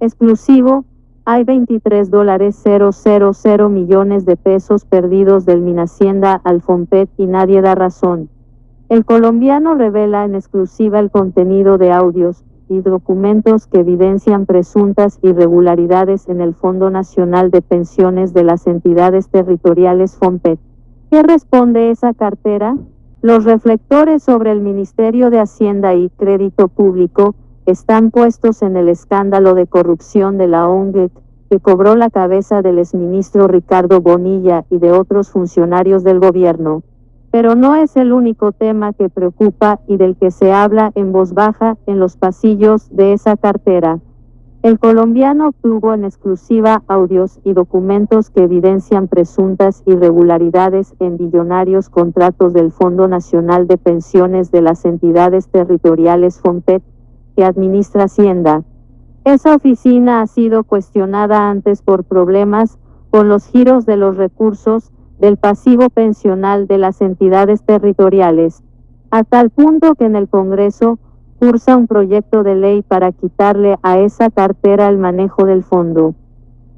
Exclusivo, hay $23,000 millones de pesos perdidos del Minhacienda al Fompet y nadie da razón. El colombiano revela en exclusiva el contenido de audios y documentos que evidencian presuntas irregularidades en el Fondo Nacional de Pensiones de las entidades territoriales Fompet. ¿Qué responde esa cartera? Los reflectores sobre el Ministerio de Hacienda y Crédito Público están puestos en el escándalo de corrupción de la ONG, que cobró la cabeza del exministro Ricardo Bonilla y de otros funcionarios del gobierno. Pero no es el único tema que preocupa y del que se habla en voz baja en los pasillos de esa cartera. El colombiano obtuvo en exclusiva audios y documentos que evidencian presuntas irregularidades en billonarios contratos del Fondo Nacional de Pensiones de las entidades territoriales Fompet, que administra Hacienda. Esa oficina ha sido cuestionada antes por problemas con los giros de los recursos del pasivo pensional de las entidades territoriales, a tal punto que en el Congreso cursa un proyecto de ley para quitarle a esa cartera el manejo del fondo.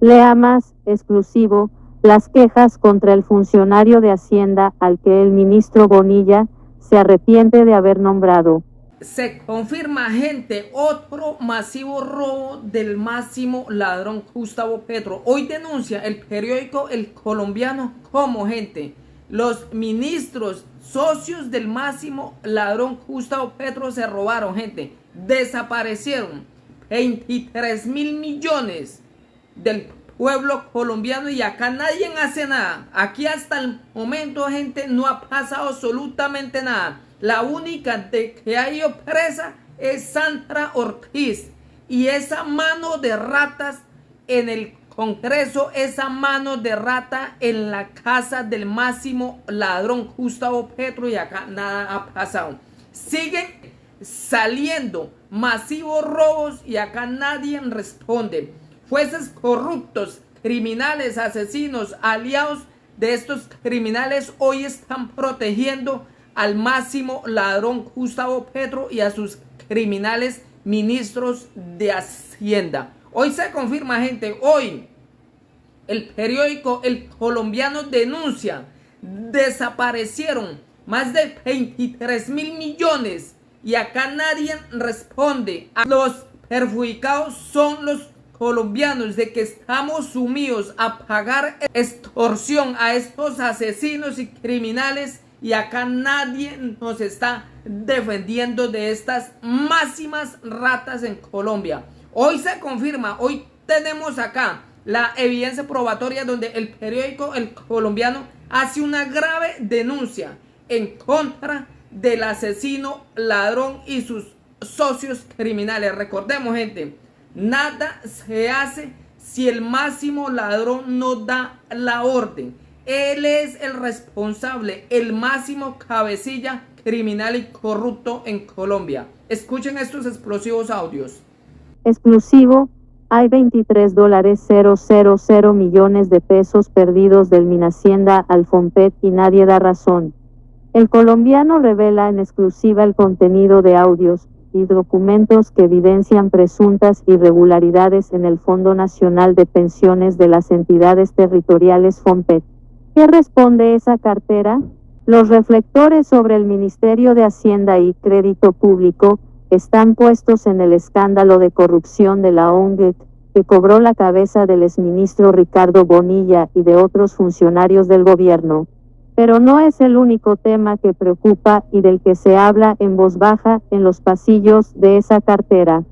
Lea más, exclusivo, las quejas contra el funcionario de Hacienda al que el ministro Bonilla se arrepiente de haber nombrado. Se confirma, gente, otro masivo robo del máximo ladrón Gustavo Petro. Hoy denuncia el periódico El Colombiano como, gente, los ministros socios del máximo ladrón Gustavo Petro se robaron, gente. Desaparecieron 23.000 millones del pueblo colombiano y acá nadie hace nada. Aquí hasta el momento, gente, no ha pasado absolutamente nada. La única que ha ido presa es Sandra Ortiz. Y esa mano de ratas en el Congreso, esa mano de rata en la casa del máximo ladrón Gustavo Petro, y acá nada ha pasado. Siguen saliendo masivos robos y acá nadie responde. Jueces corruptos, criminales, asesinos, aliados de estos criminales hoy están protegiendo al máximo ladrón Gustavo Petro y a sus criminales ministros de Hacienda. Hoy se confirma, gente, hoy el periódico El Colombiano denuncia, desaparecieron más de 23.000 millones y acá nadie responde. Los perjudicados son los colombianos, de que estamos sumidos a pagar extorsión a estos asesinos y criminales y acá nadie nos está defendiendo de estas máximas ratas en Colombia. Hoy se confirma, hoy tenemos acá la evidencia probatoria donde el periódico El Colombiano hace una grave denuncia en contra del asesino ladrón y sus socios criminales. Recordemos, gente, nada se hace si el máximo ladrón no da la orden. Él es el responsable, el máximo cabecilla criminal y corrupto en Colombia. Escuchen estos explosivos audios. Exclusivo, hay $23,000 millones de pesos perdidos del Minhacienda al Fompet y nadie da razón. El colombiano revela en exclusiva el contenido de audios y documentos que evidencian presuntas irregularidades en el Fondo Nacional de Pensiones de las entidades territoriales Fompet. ¿Qué responde esa cartera? Los reflectores sobre el Ministerio de Hacienda y Crédito Público están puestos en el escándalo de corrupción de la ONG, que cobró la cabeza del exministro Ricardo Bonilla y de otros funcionarios del gobierno. Pero no es el único tema que preocupa y del que se habla en voz baja en los pasillos de esa cartera.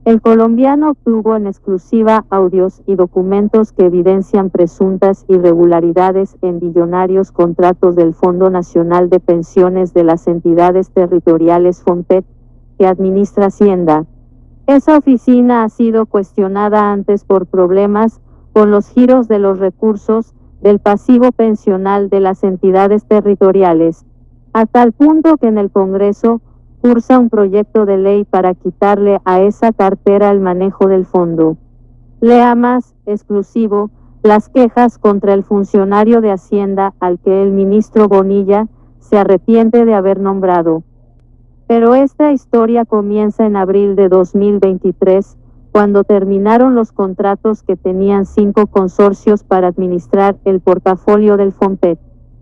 El colombiano obtuvo en exclusiva audios y documentos que evidencian presuntas irregularidades en billonarios contratos del Fondo Nacional de Pensiones de las entidades territoriales Fompet, que administra Hacienda. Esa oficina ha sido cuestionada antes por problemas con los giros de los recursos del pasivo pensional de las entidades territoriales, a tal punto que en el Congreso cursa un proyecto de ley para quitarle a esa cartera el manejo del fondo. Lea más, exclusivo, las quejas contra el funcionario de Hacienda al que el ministro Bonilla se arrepiente de haber nombrado. Pero esta historia comienza en abril de 2023, cuando terminaron los contratos que tenían 5 consorcios para administrar el portafolio del FOMPET.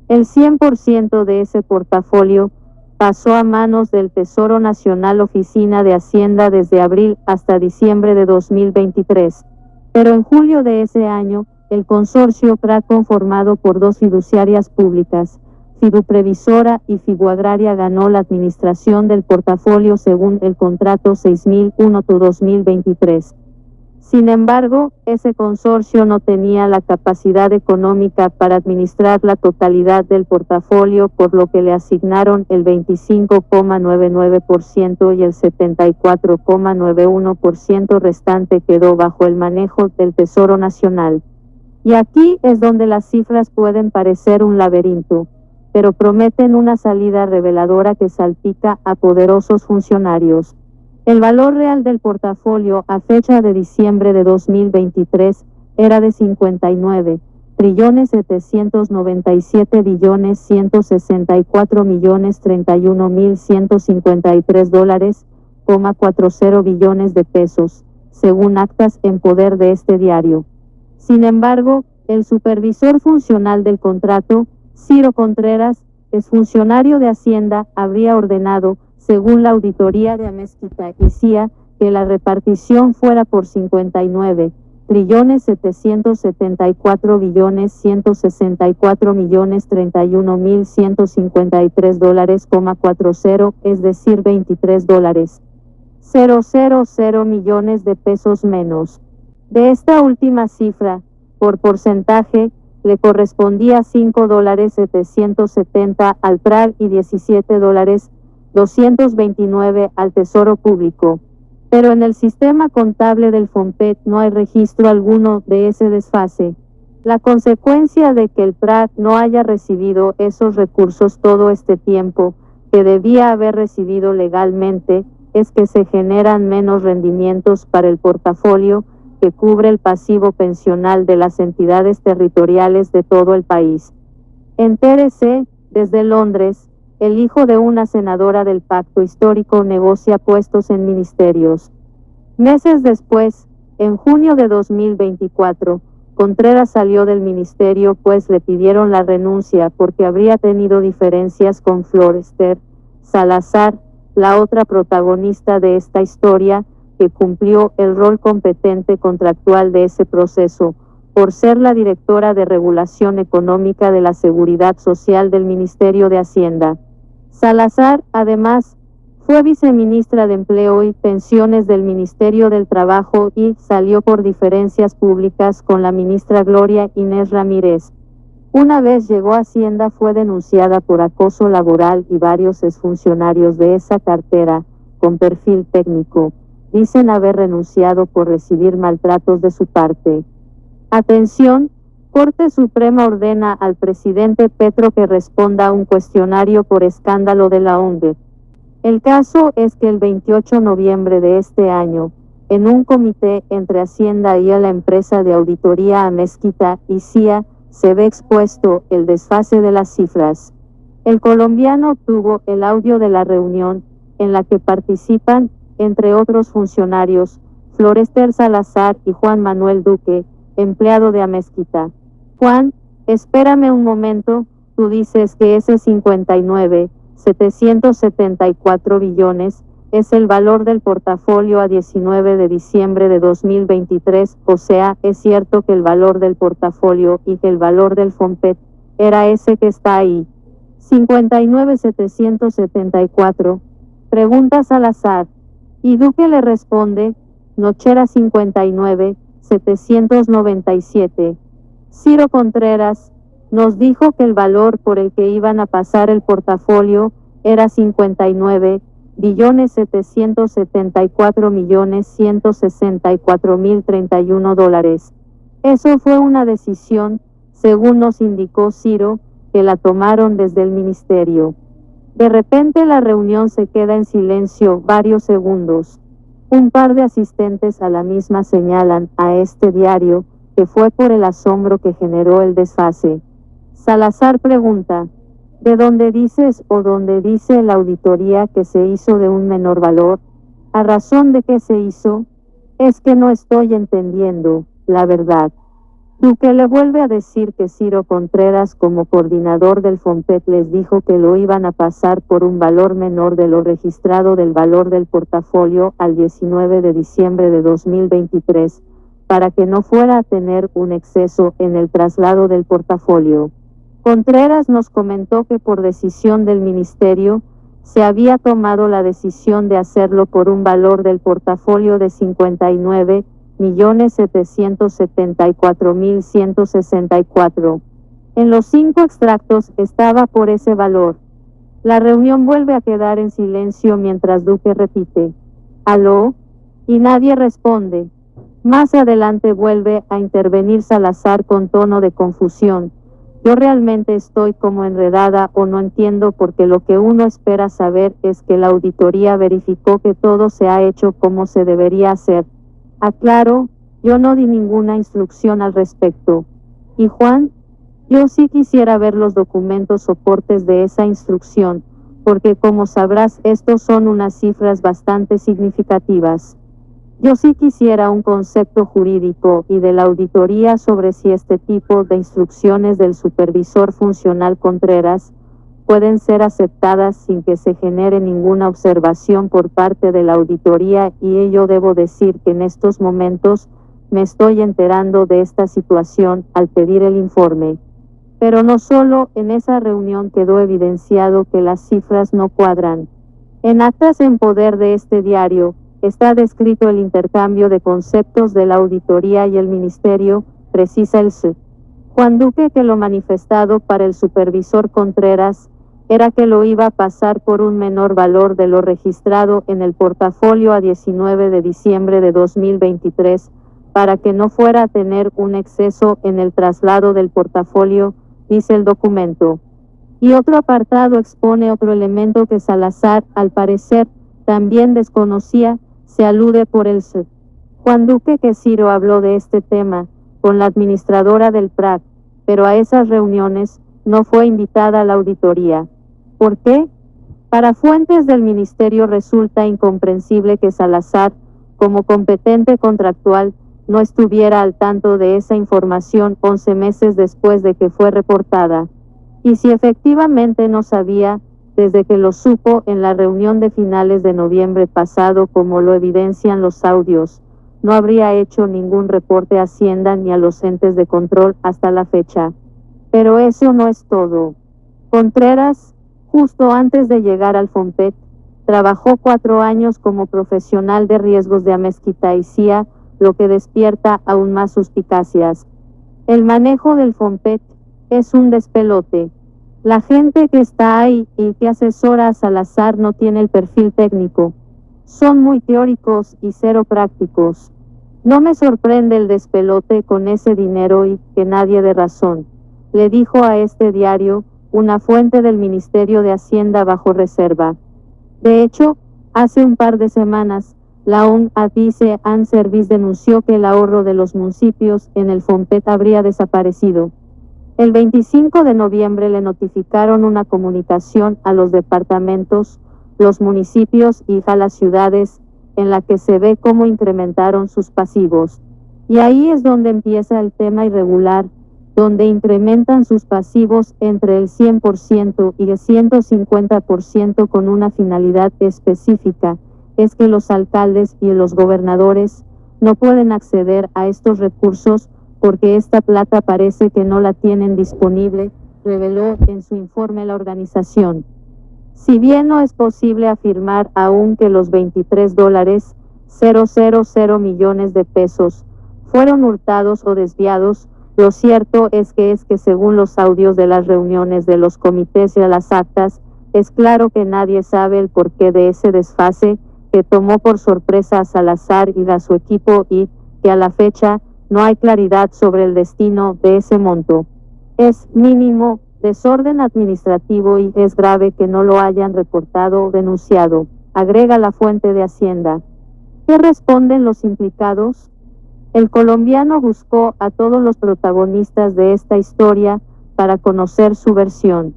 El 100% de ese portafolio pasó a manos del Tesoro Nacional Oficina de Hacienda desde abril hasta diciembre de 2023. Pero en julio de ese año, el consorcio PRA, conformado por 2 fiduciarias públicas, Fiduprevisora y Fiduagraria, ganó la administración del portafolio según el contrato 6001-2023. Sin embargo, ese consorcio no tenía la capacidad económica para administrar la totalidad del portafolio, por lo que le asignaron el 25,99% y el 74,91% restante quedó bajo el manejo del Tesoro Nacional. Y aquí es donde las cifras pueden parecer un laberinto, pero prometen una salida reveladora que salpica a poderosos funcionarios. El valor real del portafolio a fecha de diciembre de 2023 era de 59.797.164.153 billones de pesos, según actas en poder de este diario. Sin embargo, el supervisor funcional del contrato, Ciro Contreras, exfuncionario de Hacienda, habría ordenado, según la auditoría de Amezquita y CIA, que la repartición fuera por 59.774.164.153.40, es decir, $23,000 millones de pesos menos. De esta última cifra, por porcentaje, le correspondía $5,770 al PRAR y $17,229 al Tesoro Público. Pero en el sistema contable del FOMPET no hay registro alguno de ese desfase. La consecuencia de que el PRAR no haya recibido esos recursos todo este tiempo, que debía haber recibido legalmente, es que se generan menos rendimientos para el portafolio, que cubre el pasivo pensional de las entidades territoriales de todo el país. Entérese, desde Londres, el hijo de una senadora del Pacto Histórico negocia puestos en ministerios. Meses después, en junio de 2024, Contreras salió del ministerio pues le pidieron la renuncia porque habría tenido diferencias con Florester Salazar, la otra protagonista de esta historia, que cumplió el rol competente contractual de ese proceso, por ser la directora de Regulación Económica de la Seguridad Social del Ministerio de Hacienda. Salazar, además, fue viceministra de Empleo y Pensiones del Ministerio del Trabajo y salió por diferencias públicas con la ministra Gloria Inés Ramírez. Una vez llegó a Hacienda fue denunciada por acoso laboral y varios exfuncionarios de esa cartera, con perfil técnico, dicen haber renunciado por recibir maltratos de su parte. Atención, Corte Suprema ordena al presidente Petro que responda a un cuestionario por escándalo de la ONG. El caso es que el 28 de noviembre de este año, en un comité entre Hacienda y a la empresa de auditoría Amezquita y CIA, se ve expuesto el desfase de las cifras. El colombiano obtuvo el audio de la reunión, en la que participan, entre otros funcionarios, Florester Salazar y Juan Manuel Duque, empleado de Amezquita. Juan, espérame un momento, tú dices que ese 59.774 billones es el valor del portafolio a 19 de diciembre de 2023, o sea, es cierto que el valor del portafolio y que el valor del FOMPET era ese que está ahí. 59.774, pregunta Salazar, y Duque le responde, nochera 59.797. Ciro Contreras nos dijo que el valor por el que iban a pasar el portafolio era 59.774.164.031 $. Eso fue una decisión, según nos indicó Ciro, que la tomaron desde el ministerio. De repente la reunión se queda en silencio varios segundos. Un par de asistentes a la misma señalan a este diario que fue por el asombro que generó el desfase. Salazar pregunta, ¿de dónde dices o dónde dice la auditoría que se hizo de un menor valor? ¿A razón de qué se hizo? Es que no estoy entendiendo, la verdad. Duque le vuelve a decir que Ciro Contreras, como coordinador del FOMPET, les dijo que lo iban a pasar por un valor menor de lo registrado del valor del portafolio al 19 de diciembre de 2023, para que no fuera a tener un exceso en el traslado del portafolio. Contreras nos comentó que por decisión del ministerio, se había tomado la decisión de hacerlo por un valor del portafolio de 59.774.164. En los 5 extractos estaba por ese valor. La reunión vuelve a quedar en silencio mientras Duque repite, ¿aló? Y nadie responde. Más adelante vuelve a intervenir Salazar con tono de confusión. Yo realmente estoy como enredada o no entiendo, porque lo que uno espera saber es que la auditoría verificó que todo se ha hecho como se debería hacer. Aclaro, yo no di ninguna instrucción al respecto. Y Juan, yo sí quisiera ver los documentos soportes de esa instrucción, porque como sabrás, estos son unas cifras bastante significativas. Yo sí quisiera un concepto jurídico y de la auditoría sobre si este tipo de instrucciones del supervisor funcional Contreras pueden ser aceptadas sin que se genere ninguna observación por parte de la auditoría, y yo debo decir que en estos momentos me estoy enterando de esta situación al pedir el informe. Pero no solo en esa reunión quedó evidenciado que las cifras no cuadran. En actas en poder de este diario, está descrito el intercambio de conceptos de la auditoría y el ministerio, precisa el Juan Duque, que lo manifestado para el supervisor Contreras era que lo iba a pasar por un menor valor de lo registrado en el portafolio a 19 de diciembre de 2023, para que no fuera a tener un exceso en el traslado del portafolio, dice el documento. Y otro apartado expone otro elemento que Salazar, al parecer, también desconocía. Se alude por el Juan Duque que Ciro habló de este tema con la administradora del PRAC, pero a esas reuniones no fue invitada a la auditoría. ¿Por qué? Para fuentes del ministerio resulta incomprensible que Salazar, como competente contractual, no estuviera al tanto de esa información 11 meses después de que fue reportada. Y si efectivamente no sabía, desde que lo supo en la reunión de finales de noviembre pasado, como lo evidencian los audios, no habría hecho ningún reporte a Hacienda ni a los entes de control hasta la fecha. Pero eso no es todo. Contreras, justo antes de llegar al FOMPET, trabajó 4 años como profesional de riesgos de Amezquita y CIA, lo que despierta aún más suspicacias. El manejo del FOMPET es un despelote. La gente que está ahí y que asesora a Salazar no tiene el perfil técnico. Son muy teóricos y cero prácticos. No me sorprende el despelote con ese dinero y que nadie dé razón, le dijo a este diario una fuente del Ministerio de Hacienda bajo reserva. De hecho, hace un par de semanas, la ONG Service denunció que el ahorro de los municipios en el FOMPET habría desaparecido. El 25 de noviembre le notificaron una comunicación a los departamentos, los municipios y a las ciudades, en la que se ve cómo incrementaron sus pasivos. Y ahí es donde empieza el tema irregular, donde incrementan sus pasivos entre el 100% y el 150% con una finalidad específica, es que los alcaldes y los gobernadores no pueden acceder a estos recursos porque esta plata parece que no la tienen disponible, reveló en su informe la organización. Si bien no es posible afirmar aún que los $23,000 millones de pesos fueron hurtados o desviados, lo cierto es que según los audios de las reuniones de los comités y las actas, es claro que nadie sabe el porqué de ese desfase que tomó por sorpresa a Salazar y a su equipo y que a la fecha no hay claridad sobre el destino de ese monto. Es mínimo desorden administrativo y es grave que no lo hayan reportado o denunciado, agrega la fuente de Hacienda. ¿Qué responden los implicados? El colombiano buscó a todos los protagonistas de esta historia para conocer su versión.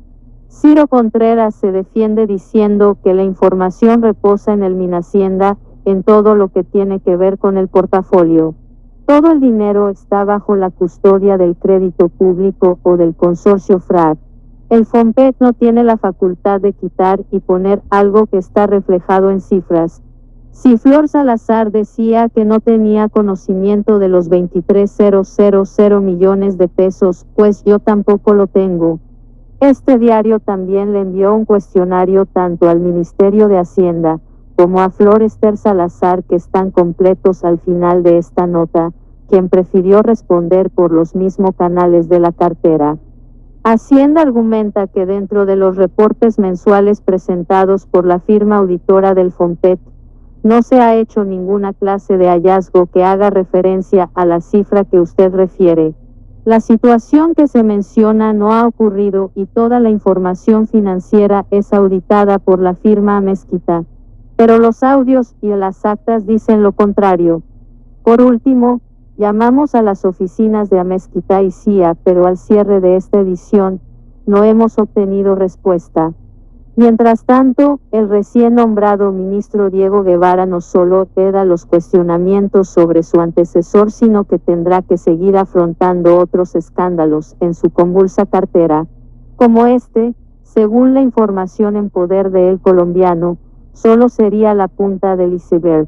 Ciro Contreras se defiende diciendo que la información reposa en el Minhacienda en todo lo que tiene que ver con el portafolio. Todo el dinero está bajo la custodia del crédito público o del consorcio FRAD. El FOMPET no tiene la facultad de quitar y poner algo que está reflejado en cifras. Si Flor Salazar decía que no tenía conocimiento de los 23.000 millones de pesos, pues yo tampoco lo tengo. Este diario también le envió un cuestionario tanto al Ministerio de Hacienda como a Flor Esther Salazar, que están completos al final de esta nota, quien prefirió responder por los mismos canales de la cartera. Hacienda argumenta que dentro de los reportes mensuales presentados por la firma auditora del FOMPET, no se ha hecho ninguna clase de hallazgo que haga referencia a la cifra que usted refiere. La situación que se menciona no ha ocurrido y toda la información financiera es auditada por la firma Amezquita. Pero los audios y las actas dicen lo contrario. Por último, llamamos a las oficinas de Amezquita y CIA, pero al cierre de esta edición, no hemos obtenido respuesta. Mientras tanto, el recién nombrado ministro Diego Guevara no solo queda los cuestionamientos sobre su antecesor, sino que tendrá que seguir afrontando otros escándalos en su convulsa cartera, como este, según la información en poder de El Colombiano, solo sería la punta del iceberg.